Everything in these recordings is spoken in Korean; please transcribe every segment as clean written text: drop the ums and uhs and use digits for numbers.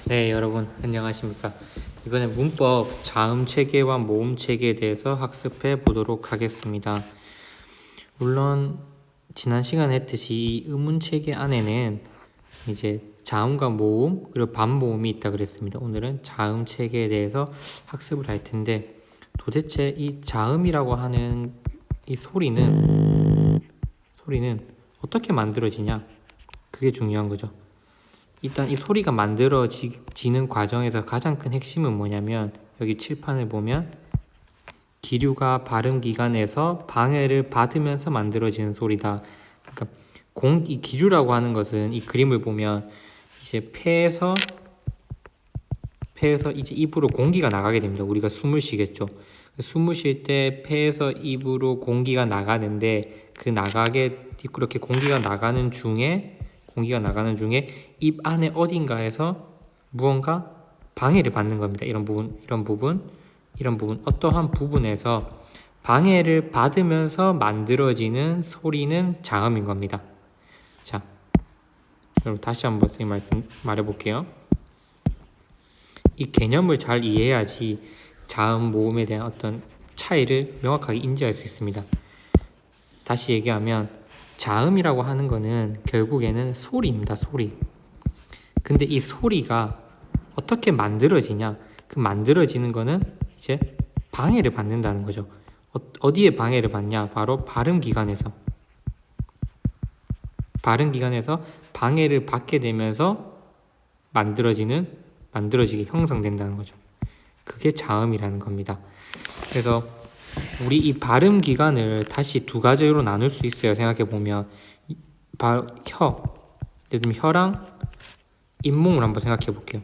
네, 여러분 안녕하십니까? 이번에 문법 자음 체계와 모음 체계에 대해서 학습해 보도록 하겠습니다. 물론 지난 시간에 했듯이 이 의문 체계 안에는 이제 자음과 모음 그리고 반모음이 있다 그랬습니다. 오늘은 자음 체계에 대해서 학습을 할 텐데 도대체 이 자음이라고 하는 이 소리는 어떻게 만들어지냐? 그게 중요한 거죠. 일단 이 소리가 만들어지는 과정에서 가장 큰 핵심은 뭐냐면 여기 칠판을 보면 기류가 발음기관에서 방해를 받으면서 만들어지는 소리다. 그러니까 이 기류라고 하는 것은 이 그림을 보면 이제 폐에서 이제 입으로 공기가 나가게 됩니다. 우리가 숨을 쉬겠죠. 숨을 쉴 때 폐에서 입으로 공기가 나가는데 그렇게 공기가 나가는 중에 입 안에 어딘가에서 무언가 방해를 받는 겁니다. 이런 부분 어떠한 부분에서 방해를 받으면서 만들어지는 소리는 자음인 겁니다. 자, 그럼 다시 한번 선생님 말해볼게요. 이 개념을 잘 이해해야지 자음, 모음에 대한 어떤 차이를 명확하게 인지할 수 있습니다. 다시 얘기하면 자음이라고 하는 거는 결국에는 소리입니다. 소리. 근데 이 소리가 어떻게 만들어지냐? 그 만들어지는 거는 이제 방해를 받는다는 거죠. 어디에 방해를 받냐? 바로 발음기관에서 방해를 받게 되면서 만들어지게 형성된다는 거죠. 그게 자음이라는 겁니다. 그래서 우리 이 발음 기관을 다시 두 가지로 나눌 수 있어요. 생각해 보면 예를 들면 혀랑 잇몸을 한번 생각해 볼게요.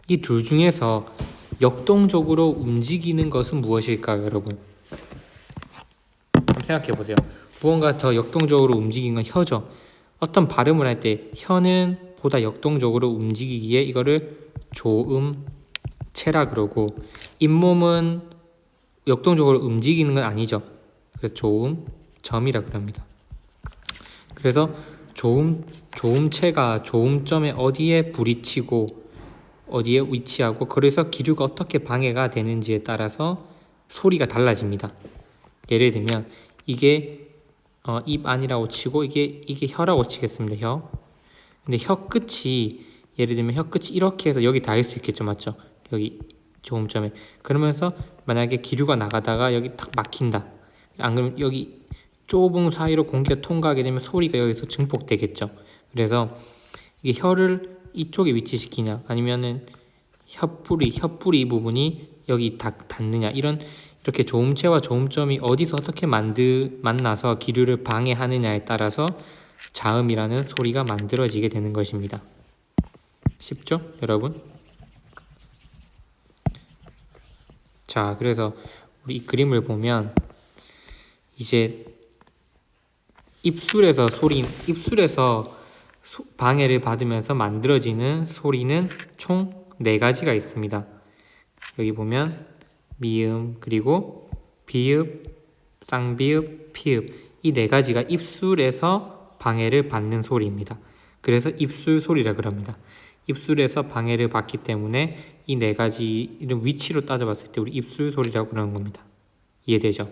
이 둘 중에서 역동적으로 움직이는 것은 무엇일까요, 여러분? 한번 생각해 보세요. 무언가 더 역동적으로 움직이는 건 혀죠. 어떤 발음을 할 때 혀는 보다 역동적으로 움직이기에 이거를 조음체라 그러고, 잇몸은 역동적으로 움직이는 건 아니죠. 그래서 조음점이라 그럽니다. 그래서 조음체가 조음점에 어디에 부딪히고 어디에 위치하고, 그래서 기류가 어떻게 방해가 되는지에 따라서 소리가 달라집니다. 예를 들면 이게 입 안이라고 치고 이게 혀라고 치겠습니다. 혀. 근데 혀 끝이, 예를 들면 혀 끝이 이렇게 해서 여기 닿을 수 있겠죠, 맞죠? 여기 조음점에. 그러면서 만약에 기류가 나가다가 여기 탁 막힌다. 안 그러면 여기 좁은 사이로 공기가 통과하게 되면 소리가 여기서 증폭되겠죠. 그래서 이게 혀를 이쪽에 위치시키냐, 아니면은 혀뿌리 부분이 여기 닿느냐, 이렇게 조음체와 조음점이 어디서 어떻게 만나서 기류를 방해하느냐에 따라서 자음이라는 소리가 만들어지게 되는 것입니다. 쉽죠, 여러분? 자, 그래서 우리 이 그림을 보면 이제 입술에서 방해를 받으면서 만들어지는 소리는 총 4가지가 있습니다. 여기 보면 미음, 그리고 비읍, 쌍비읍, 피읍, 이 4가지가 입술에서 방해를 받는 소리입니다. 그래서 입술 소리라 그럽니다. 입술에서 방해를 받기 때문에 이 4가지 이런 위치로 따져봤을 때 우리 입술 소리라고 그러는 겁니다. 이해되죠?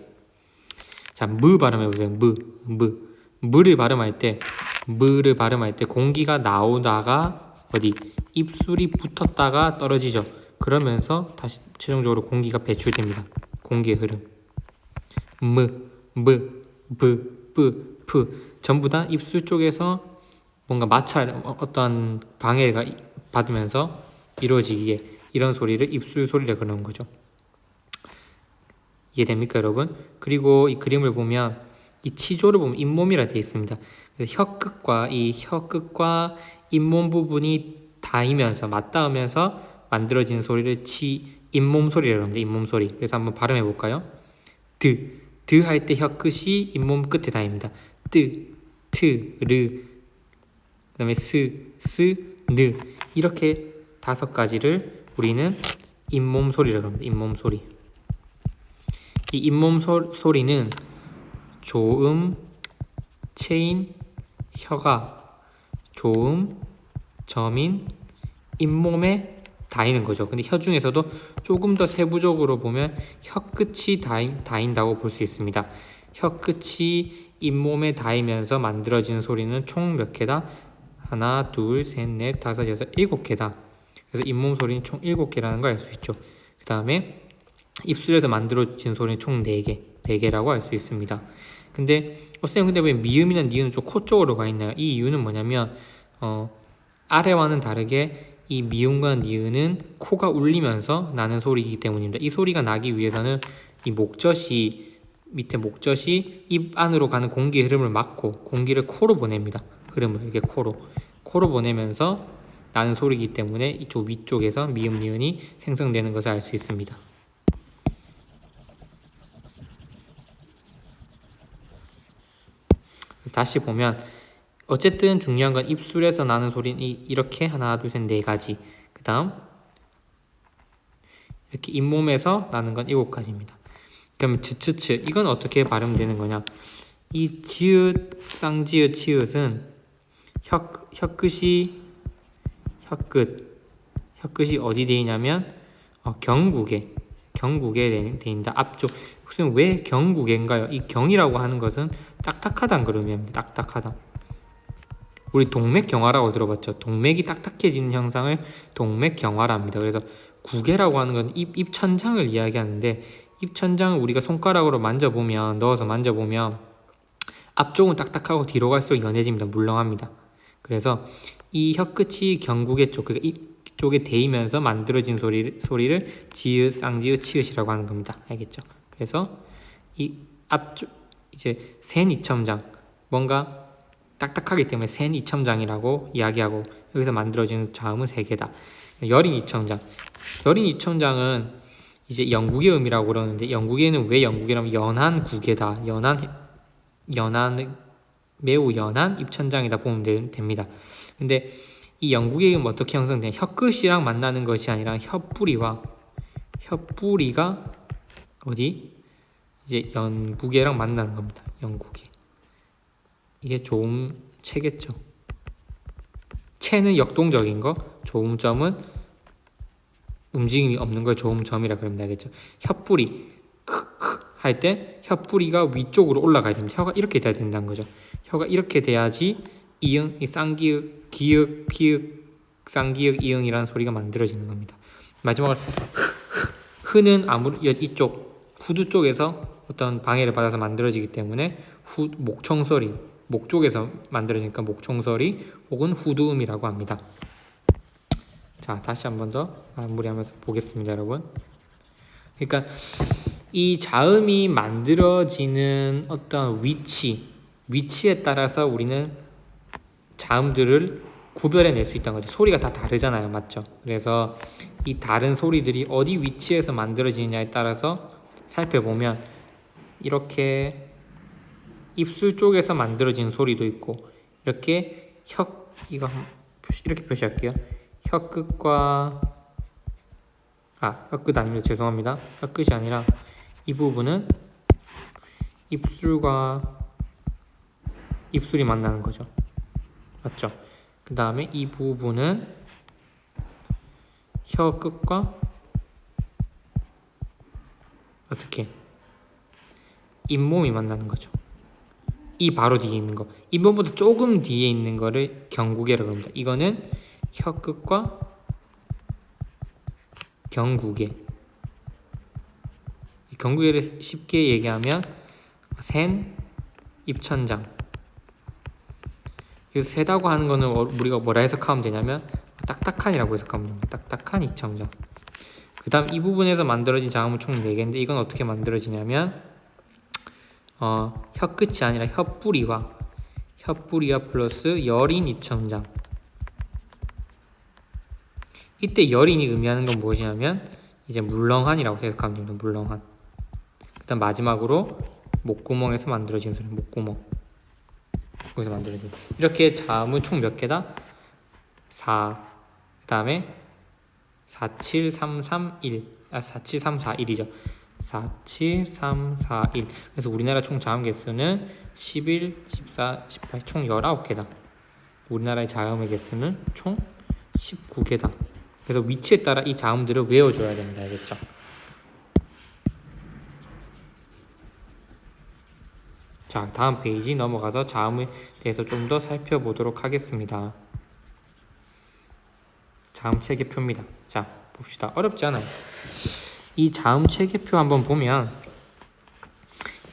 자, 발음해보세요. 무를 발음할 때 공기가 나오다가 어디 입술이 붙었다가 떨어지죠. 그러면서 다시 최종적으로 공기가 배출됩니다. 공기의 흐름. 전부 다 입술 쪽에서 뭔가 어떤 방해가 받으면서 이루어지기에 이런 소리를 입술 소리라 그러는 거죠. 이해됩니까, 여러분? 그리고 이 그림을 보면 이 치조를 보면 잇몸이라 되어 있습니다. 그래서 혀끝과 잇몸 부분이 맞닿으면서 만들어지는 소리를 잇몸 소리라고 합니다. 잇몸 소리. 그래서 한번 발음해 볼까요? 드 할 때 혀끝이 잇몸 끝에 닿습니다. 르, 그다음에 느, 이렇게 5가지를 우리는 잇몸 소리라고 합니다. 잇몸 소리. 이 잇몸 소리는 조음, 체인, 혀가 조음, 점인, 잇몸에 닿이는 거죠. 근데 혀 중에서도 조금 더 세부적으로 보면 혀 끝이 닿인다고 볼 수 있습니다. 혀 끝이 잇몸에 닿으면서 만들어지는 소리는 총 몇 개다? 하나, 둘, 셋, 넷, 다섯, 여섯, 일곱 개다. 그래서 잇몸 소리는 총 7개라는 걸 알 수 있죠. 그 다음에 입술에서 만들어진 소리는 총 4개, 4개라고 알 수 있습니다. 근데 쌤 근데 왜 미음이나 니은은 좀 코 쪽으로 가 있나요? 이 이유는 뭐냐면 아래와는 다르게 이 미음과 니은은 코가 울리면서 나는 소리이기 때문입니다. 이 소리가 나기 위해서는 이 밑에 목젖이 입 안으로 가는 공기의 흐름을 막고 공기를 코로 보냅니다. 흐름을 이렇게 코로 보내면서 나는 소리이기 때문에 이쪽 위쪽에서 미음, 니은이 생성되는 것을 알 수 있습니다. 그래서 다시 보면 어쨌든 중요한 건 입술에서 나는 소리는 이렇게 하나, 둘, 셋, 4가지. 그 다음 이렇게 잇몸에서 나는 건 7가지입니다. 그럼 츠츠츠 이건 어떻게 발음되는 거냐? 이 지읒, 쌍지읒, 치읒은 혀끝이 어디 돼 있냐면 경국에 돼 있다. 앞쪽. 무슨 왜 경국인가요? 이 경이라고 하는 것은 딱딱하다는 걸 의미합니다. 딱딱하다. 우리 동맥경화라고 들어봤죠? 동맥이 딱딱해지는 현상을 동맥경화라 합니다. 그래서 구개라고 하는 건 입천장을 이야기하는데 입천장을 우리가 손가락으로 넣어서 만져보면 앞쪽은 딱딱하고 뒤로 갈수록 연해집니다. 물렁합니다. 그래서 이 혀끝이 경국의 쪽, 그러니까 입 쪽에 대이면서 만들어진 소리를 지읒, 쌍지읒, 치읒이라고 하는 겁니다. 알겠죠? 그래서 이 앞쪽 이제 센 이첨장 뭔가 딱딱하기 때문에 센 이첨장이라고 이야기하고 여기서 만들어지는 자음은 3개다. 여린 이첨장은 이제 영국의 음이라고 그러는데 영국에는 왜 영국이라면 연한 국에다. 매우 연한 입천장이다 보면 됩니다. 근데 이 영국의 음 어떻게 형성되냐? 혀끝이랑 만나는 것이 아니라 혀뿌리가 어디? 이제 연국이랑 만나는 겁니다. 영국이. 이게 좋은 체겠죠. 체는 역동적인 거, 좋음점은 움직임이 없는 걸 좋음점이라 그럽니다. 알겠죠? 혀뿌리 할 때 혀뿌리가 위쪽으로 올라가야 됩니다. 혀가 이렇게 돼야 된다는 거죠. 혀가 이렇게 돼야지 이응, 이 쌍기읒, 기읒, 피읒, 쌍기읒, 이응이라는 소리가 만들어지는 겁니다. 마지막으로 흐는 이쪽 후두 쪽에서 어떤 방해를 받아서 만들어지기 때문에 목청소리, 목 쪽에서 만들어지니까 목청소리 혹은 후두음이라고 합니다. 자, 다시 한 번 더 마무리하면서 보겠습니다, 여러분. 그러니까 이 자음이 만들어지는 어떤 위치에 따라서 우리는 자음들을 구별해낼 수 있다는 거죠. 소리가 다 다르잖아요, 맞죠? 그래서 이 다른 소리들이 어디 위치에서 만들어지느냐에 따라서 살펴보면 이렇게 입술 쪽에서 만들어지는 소리도 있고 이렇게 이렇게 표시할게요. 혀끝과 혀끝 아닙니다. 죄송합니다. 혀끝이 아니라 이 부분은 입술이 만나는 거죠. 맞죠? 그 다음에 이 부분은 혀끝과 어떻게? 잇몸이 만나는 거죠. 이 바로 뒤에 있는 거. 잇몸보다 조금 뒤에 있는 거를 경구개라고 합니다. 이거는 혀끝과 경구개. 경구개를 쉽게 얘기하면 센 입천장. 그래서 세다고 하는 거는 우리가 뭐라 해석하면 되냐면 딱딱한이라고 해석하면 됩니다. 딱딱한 입천장. 그 다음 이 부분에서 만들어진 자음은 총 4개인데 이건 어떻게 만들어지냐면 혀끝이 아니라 혀뿌리와 플러스 여린 입천장. 이때 여린이 의미하는 건 무엇이냐면 이제 물렁한이라고 해석하면 됩니다. 물렁한. 그 다음 마지막으로 목구멍에서 만들어지는 소리. 목구멍. 거기서 만들어지는 이렇게 자음은 총 몇 개다? 4. 그 다음에 4, 7, 3, 3, 1. 4, 7, 3, 4, 1이죠. 4, 7, 3, 4, 1. 그래서 우리나라 총 자음 개수는 11, 14, 18, 총 19개다. 우리나라의 자음의 개수는 총 19개다. 그래서 위치에 따라 이 자음들을 외워줘야 됩니다. 알겠죠? 자, 다음 페이지 넘어가서 자음에 대해서 좀 더 살펴보도록 하겠습니다. 자음 체계표입니다. 자, 봅시다. 어렵지 않아요. 이 자음 체계표 한번 보면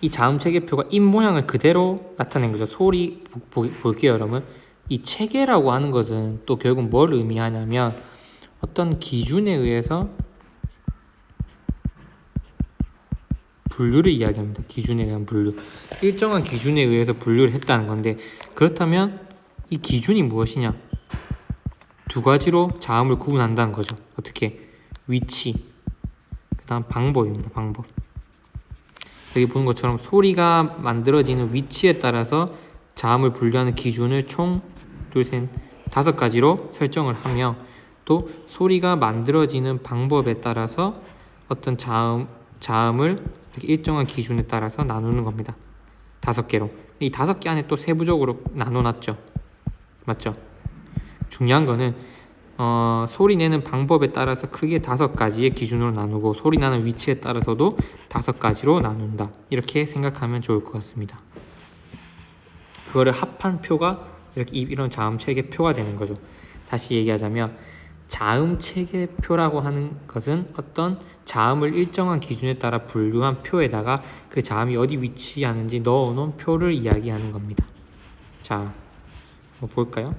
이 자음 체계표가 입 모양을 그대로 나타낸 거죠. 소리 볼게요, 여러분. 이 체계라고 하는 것은 또 결국 뭘 의미하냐면 어떤 기준에 의해서 분류를 이야기합니다. 기준에 의한 분류. 일정한 기준에 의해서 분류를 했다는 건데, 그렇다면 이 기준이 무엇이냐? 두 가지로 자음을 구분한다는 거죠. 어떻게? 위치, 그 다음 방법입니다. 방법. 여기 보는 것처럼 소리가 만들어지는 위치에 따라서 자음을 분류하는 기준을 총 둘, 셋, 5가지로 설정을 하며, 또 소리가 만들어지는 방법에 따라서 어떤 자음을 이렇게 일정한 기준에 따라서 나누는 겁니다. 5개로. 이 5개 안에 또 세부적으로 나눠놨죠. 맞죠? 중요한 거는 소리 내는 방법에 따라서 크게 5가지의 기준으로 나누고 소리 나는 위치에 따라서도 5가지로 나눈다. 이렇게 생각하면 좋을 것 같습니다. 그거를 합한 표가 이렇게 이런 자음 체계표가 되는 거죠. 다시 얘기하자면 자음 체계표라고 하는 것은 어떤 자음을 일정한 기준에 따라 분류한 표에다가 그 자음이 어디 위치하는지 넣어놓은 표를 이야기하는 겁니다. 자, 볼까요?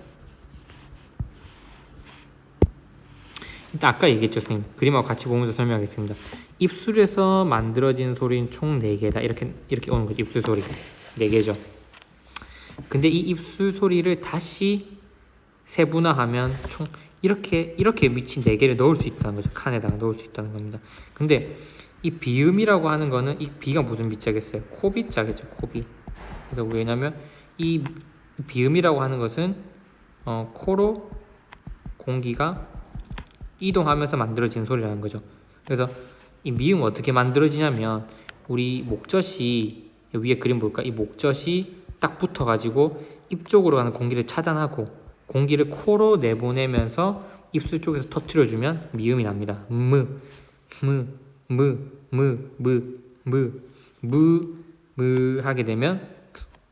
일단 아까 얘기했죠, 선생님. 그림하고 같이 보면서 설명하겠습니다. 입술에서 만들어진 소리는 총 4개다. 이렇게 오는 거죠. 입술 소리가 4개죠. 근데 이 입술 소리를 다시 세분화하면 총 이렇게 위치 4개를 넣을 수 있다는 거죠. 칸에다가 넣을 수 있다는 겁니다. 근데 이 비음이라고 하는 거는 이 비가 무슨 비자겠어요? 코비자겠죠. 코비. 그래서 왜냐면 이 비음이라고 하는 것은 코로 공기가 이동하면서 만들어지는 소리라는 거죠. 그래서 이 미음은 어떻게 만들어지냐면 우리 목젖이 위에 그림 볼까? 이 목젖이 딱 붙어가지고 입 쪽으로 가는 공기를 차단하고 공기를 코로 내보내면서 입술 쪽에서 터트려주면 미음이 납니다. 하게 되면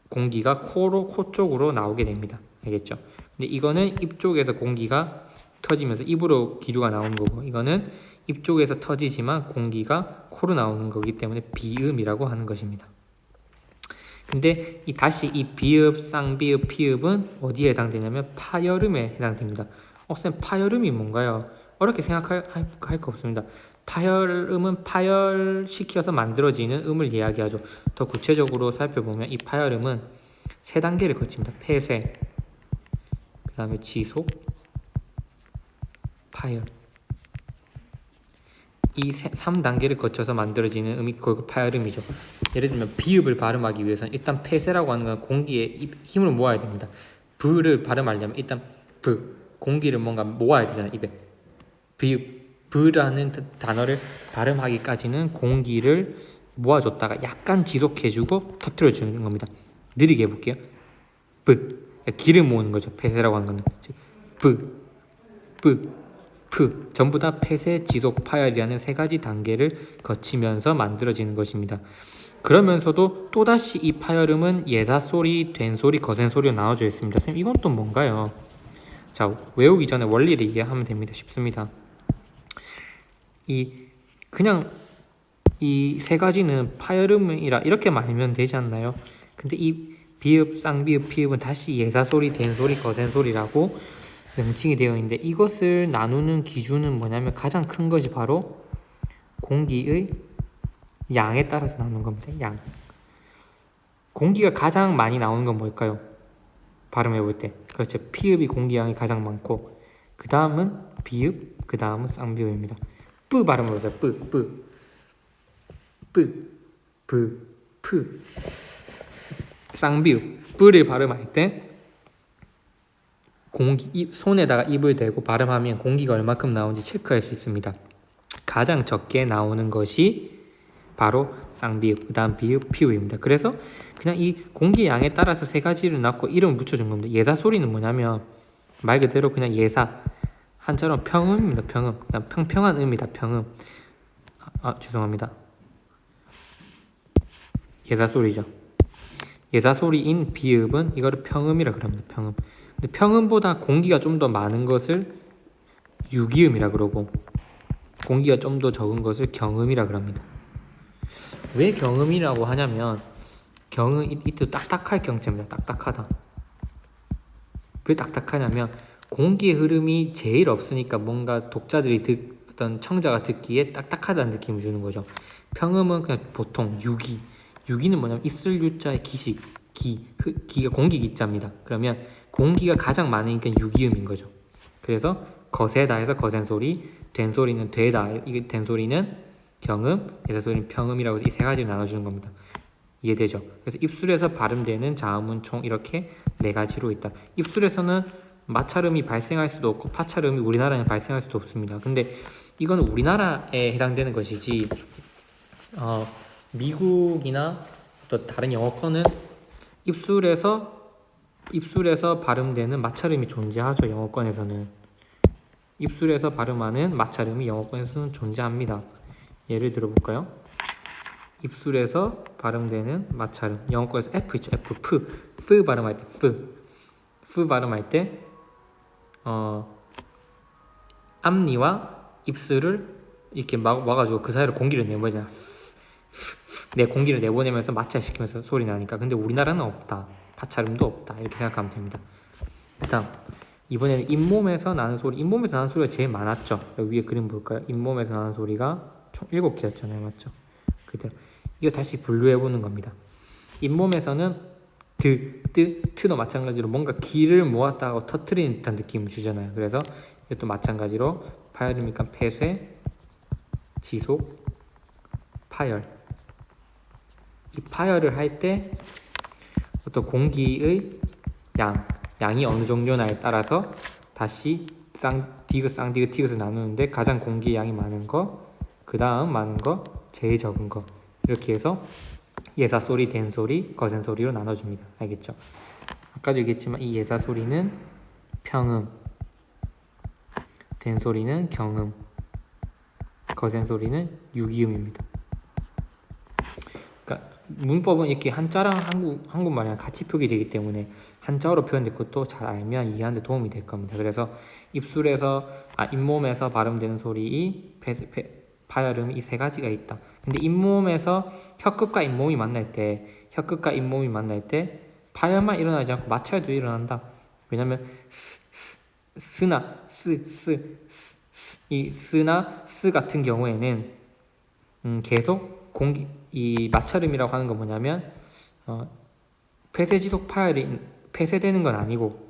공기가 코 쪽으로 나오게 됩니다. 알겠죠? 근데 이거는 입 쪽에서 공기가 터지면서 입으로 기류가 나오는 거고, 이거는 입 쪽에서 터지지만 공기가 코로 나오는 거기 때문에 비음이라고 하는 것입니다. 근데 다시 이 비읍, 쌍비읍, 피읍은 어디에 해당되냐면 파열음에 해당됩니다. 쌤, 파열음이 뭔가요? 어렵게 생각할 거 없습니다. 파열음은 파열시켜서 만들어지는 음을 이야기하죠. 더 구체적으로 살펴보면 이 파열음은 3단계를 거칩니다. 폐쇄, 그 다음에 지속, 파열. 이 3단계를 거쳐서 만들어지는 음이 결국 파열음이죠. 예를 들면 비읍을 발음하기 위해서는 일단 폐쇄라고 하는 건 공기에 힘을 모아야 됩니다. 브를 발음하려면 일단 공기를 뭔가 모아야 되잖아요. 입에. 비읍, 브라는 단어를 발음하기까지는 공기를 모아줬다가 약간 지속해주고 터뜨려주는 겁니다. 느리게 해볼게요. 기를 모으는 거죠. 폐쇄라고 하는 거는. 전부 다 폐쇄, 지속, 파열이라는 3가지 단계를 거치면서 만들어지는 것입니다. 그러면서도 또다시 이 파열음은 예사소리, 된소리, 거센소리로 나눠져 있습니다. 선생님, 이건 또 뭔가요? 자, 외우기 전에 원리를 이해하면 됩니다. 쉽습니다. 그냥 이 3가지는 파열음이라 이렇게만 알면 되지 않나요? 근데 이 비읍, 쌍비읍, 피읍은 다시 예사소리, 된소리, 거센소리라고 명칭이 되어 있는데, 이것을 나누는 기준은 뭐냐면 가장 큰 것이 바로 공기의 양에 따라서 나누는 겁니다. 양. 공기가 가장 많이 나오는 건 뭘까요? 발음해 볼 때. 그렇죠. 피읍이 공기 양이 가장 많고, 그 다음은 비읍, 그 다음은 쌍비읍입니다. 뿌 발음해 보세요. 쌍비읍. 뿌를 발음할 때 손에다가 입을 대고 발음하면 공기가 얼마큼 나오는지 체크할 수 있습니다. 가장 적게 나오는 것이 바로 쌍비읍, 그 다음 비읍, 피읍입니다. 그래서 그냥 이 공기 양에 따라서 3가지를 낳고 이름을 붙여준 겁니다. 예사 소리는 뭐냐면 말 그대로 그냥 예사, 한자로 평음입니다. 평음. 그냥 평평한 음이다. 평음. 죄송합니다. 예사소리죠. 예사소리인 비읍은 이거를 평음이라 그럽니다. 평음. 근데 평음보다 공기가 좀 더 많은 것을 유기음이라 그러고 공기가 좀 더 적은 것을 경음이라 그럽니다. 왜 경음이라고 하냐면 경은 이때 딱딱할 경자입니다. 딱딱하다. 왜 딱딱하냐면 공기의 흐름이 제일 없으니까 뭔가 독자들이 어떤 청자가 듣기에 딱딱하다는 느낌을 주는 거죠. 평음은 그냥 보통 유기는 뭐냐면 입술 유자의 기식 기가 공기 기자입니다. 그러면 공기가 가장 많으니까 유기음인 거죠. 그래서 거세다 해서 거센 소리, 된 소리는 되다. 이게 된 소리는 경음, 예사 소리는 평음이라고 해서 이 세 가지를 나눠주는 겁니다. 이해되죠? 그래서 입술에서 발음되는 자음은 총 이렇게 네 가지로 있다. 입술에서는 마찰음이 발생할 수도 없고 파찰음이 우리나라에 발생할 수도 없습니다. 근데 이거는 우리나라에 해당되는 것이지 미국이나 또 다른 영어권은 입술에서 발음되는 마찰음이 존재하죠. 영어권에서는 입술에서 발음하는 마찰음이 영어권에서는 존재합니다. 예를 들어 볼까요? 입술에서 발음되는 마찰음. 영어권에서 F 있죠. F, F 발음할 때 F 발음할 때 앞니와 입술을 이렇게 와가지고 그 사이로 공기를 내보내잖아. 내 공기를 내보내면서 마찰시키면서 소리 나니까. 근데 우리나라는 없다. 파찰음도 없다. 이렇게 생각하면 됩니다. 다음 이번에는 잇몸에서 나는 소리. 잇몸에서 나는 소리가 제일 많았죠. 여기 위에 그림 볼까요? 잇몸에서 나는 소리가 총 7개였잖아요. 맞죠? 그대로. 이거 다시 분류해보는 겁니다. 잇몸에서는 트도 마찬가지로 뭔가 기를 모았다고 터트리는 듯한 느낌을 주잖아요. 그래서 이것도 마찬가지로 파열음이니까 폐쇄, 지속, 파열. 이 파열을 할 때 어떤 공기의 양이 어느 정도냐에 따라서 다시 쌍디귿 티귿을 나누는데 가장 공기의 양이 많은 거, 그 다음 많은 거, 제일 적은 거 이렇게 해서 예사소리, 된소리, 거센소리로 나눠줍니다. 알겠죠? 아까도 얘기했지만 이 예사소리는 평음, 된소리는 경음, 거센소리는 유기음입니다. 그러니까 문법은 이렇게 한자랑 한국말이랑 같이 표기되기 때문에 한자어로 표현된 것도 잘 알면 이해하는 데 도움이 될 겁니다. 그래서 잇몸에서 발음되는 소리, 파열음이 이 세 가지가 있다. 근데 잇몸에서 혀끝과 잇몸이 만날 때 파열만 일어나지 않고 마찰도 일어난다. 왜냐면 이 스나 스 같은 경우에는 계속 이 마찰음이라고 하는 건 뭐냐면 폐쇄 지속 파열이 폐쇄되는 건 아니고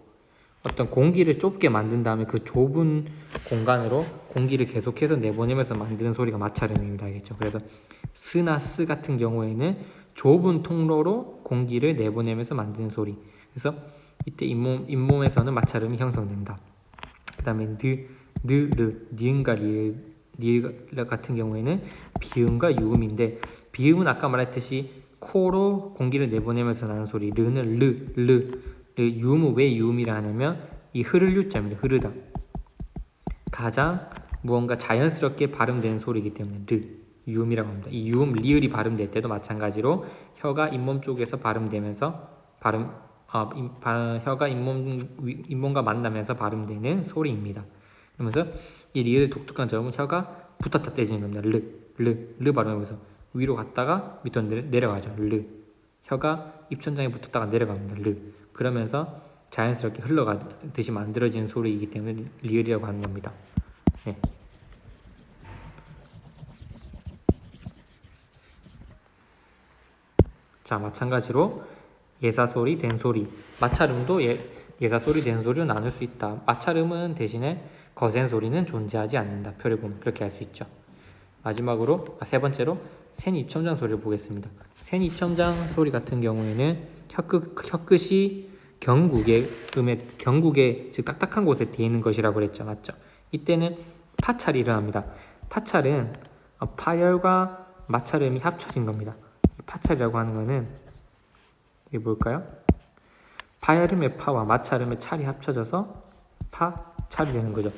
어떤 공기를 좁게 만든 다음에 그 좁은 공간으로 공기를 계속해서 내보내면서 만드는 소리가 마찰음입니다. 알겠죠? 그래서 스나 스 같은 경우에는 좁은 통로로 공기를 내보내면서 만드는 소리. 그래서 이때 잇몸에서는 마찰음이 형성된다. 그 다음에 니은과 리을 같은 경우에는 비음과 유음인데 비음은 아까 말했듯이 코로 공기를 내보내면서 나는 소리. 르는 유음은 왜 유음이라 하냐면 이 흐를 유자입니다. 흐르다. 가장 무언가 자연스럽게 발음되는 소리이기 때문에 유음이라고 합니다. 이 유음 리을이 발음될 때도 마찬가지로 혀가 잇몸 쪽에서 발음되면서 혀가 잇몸과 만나면서 발음되는 소리입니다. 그러면서 이 리을의 독특한 점은 혀가 붙었다 떼지는 겁니다. 르 발음하면서 위로 갔다가 밑으로 내려가죠. 혀가 입천장에 붙었다가 내려갑니다. 그러면서 자연스럽게 흘러가듯이 만들어지는 소리이기 때문에 리을이라고 하는 겁니다. 네. 자, 마찬가지로 예사소리, 된소리, 마찰음도 예사소리, 된소리로 나눌 수 있다. 마찰음은 대신에 거센소리는 존재하지 않는다. 표를 보면 그렇게 할 수 있죠. 마지막으로 세 번째로 센입천장 소리를 보겠습니다. 센입천장 소리 같은 경우에는 혀끝이 경국의 즉 딱딱한 곳에 대 있는 것이라고 그랬죠. 맞죠? 이때는 파찰이 일어납니다. 파찰은 파열과 마찰음이 합쳐진 겁니다. 파찰이라고 하는 거는 이게 뭘까요? 파열음의 파와 마찰음의 찰이 합쳐져서 파찰이 되는 거죠.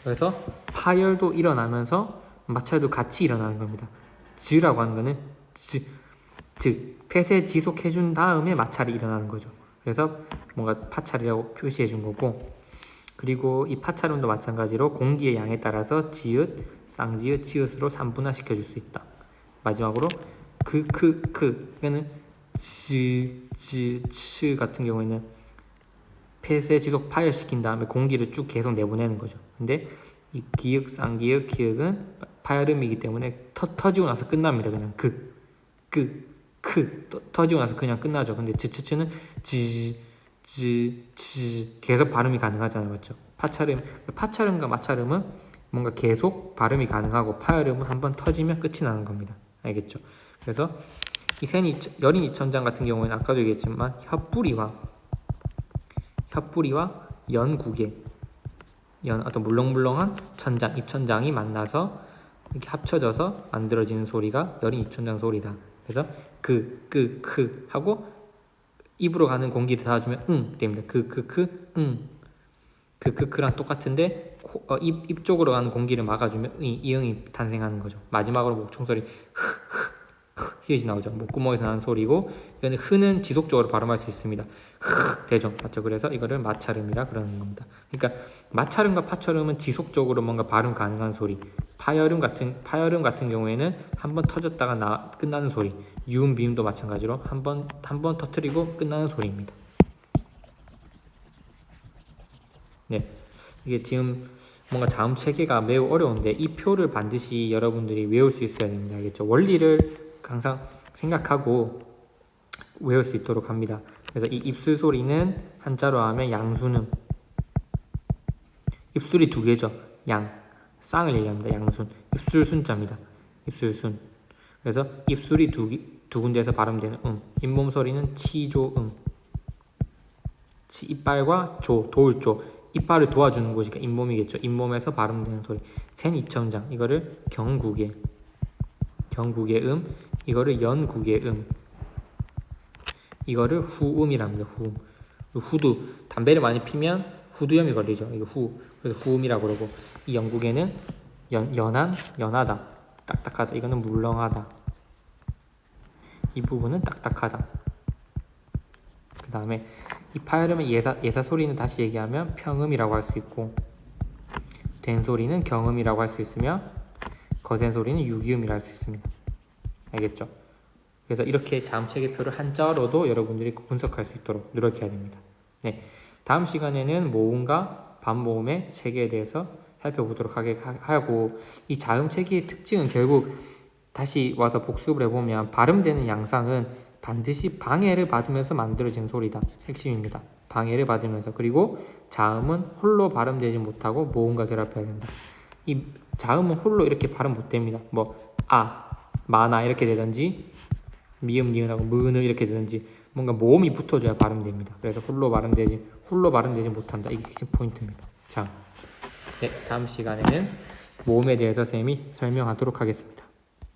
그래서 파열도 일어나면서 마찰도 같이 일어나는 겁니다. 즈라고 하는 거는 폐쇄 지속해준 다음에 마찰이 일어나는 거죠. 그래서 뭔가 파찰이라고 표시해 준 거고, 그리고 이 파찰음도 마찬가지로 공기의 양에 따라서 지읒, 쌍지읒, 치읒으로 3분화 시켜줄 수 있다. 마지막으로 이거는 츠 같은 경우에는 폐쇄 지속 파열시킨 다음에 공기를 쭉 계속 내보내는 거죠. 근데 이 기역, 쌍기역, 기역은 파열음이기 때문에 터지고 나서 끝납니다. 그냥 터지고 나서 그냥 끝나죠. 근데 츠츠츠는 계속 발음이 가능하잖아요. 맞죠? 파찰음과 마찰음은 뭔가 계속 발음이 가능하고, 파열음은 한번 터지면 끝이 나는 겁니다. 알겠죠? 그래서 이 여린 이천장 같은 경우에는 아까도 얘기했지만 혓뿌리와 연국의 어떤 물렁물렁한 천장, 입천장이 만나서 이렇게 합쳐져서 만들어지는 소리가 여린 입천장 소리다. 그래서 하고 입으로 가는 공기를 닫아주면 됩니다. 랑 똑같은데 입 쪽으로 가는 공기를 막아주면 이응이 탄생하는 거죠. 마지막으로 목청소리 히읗이 나오죠. 목구멍에서 나는 소리고, 이거는 흐는 지속적으로 발음할 수 있습니다. 되죠. 맞죠? 그래서 이거를 마찰음이라 그러는 겁니다. 그러니까 마찰음과 파찰음은 지속적으로 뭔가 발음 가능한 소리. 파열음 같은 경우에는 한번 터졌다가 끝나는 소리. 유음, 비음도 마찬가지로 한번 터뜨리고 끝나는 소리입니다. 네, 이게 지금 뭔가 자음 체계가 매우 어려운데 이 표를 반드시 여러분들이 외울 수 있어야 됩니다. 알겠죠? 원리를 항상 생각하고 외울 수 있도록 합니다. 그래서 이 입술 소리는 한자로 하면 양순음. 입술이 두 개죠. 쌍을 얘기합니다. 양순. 입술 순자입니다. 입술순. 그래서 입술이 두 군데에서 발음되는 잇몸 소리는 치조음. 이빨과 도울조. 이빨을 도와주는 곳이니까 잇몸이겠죠. 잇몸에서 발음되는 소리. 센이천장. 이거를 경국의 이거를 연국의 이거를 후음이랍니다. 후두. 담배를 많이 피면 후두염이 걸리죠. 이거 그래서 후음이라고 그러고, 이 영국에는 연하다, 딱딱하다. 이거는 물렁하다. 이 부분은 딱딱하다. 그 다음에 이 파열음의 예사 소리는 다시 얘기하면 평음이라고 할 수 있고, 된 소리는 경음이라고 할 수 있으며, 거센 소리는 유기음이라고 할 수 있습니다. 알겠죠? 그래서 이렇게 자음 체계표를 한자어로도 여러분들이 분석할 수 있도록 노력해야 됩니다. 네, 다음 시간에는 모음과 반모음의 체계에 대해서 살펴보도록 하고, 이 자음 체계의 특징은 결국 다시 와서 복습을 해보면 발음되는 양상은 반드시 방해를 받으면서 만들어지는 소리다. 핵심입니다. 방해를 받으면서. 그리고 자음은 홀로 발음되지 못하고 모음과 결합해야 된다. 이 자음은 홀로 이렇게 발음 못됩니다. 마나 이렇게 되든지, 미음, 니은하고 무는 이렇게 되든지 뭔가 모음이 붙어줘야 발음됩니다. 그래서 홀로 발음되지 못한다. 이게 핵심 포인트입니다. 자, 네, 다음 시간에는 모음에 대해서 쌤이 설명하도록 하겠습니다.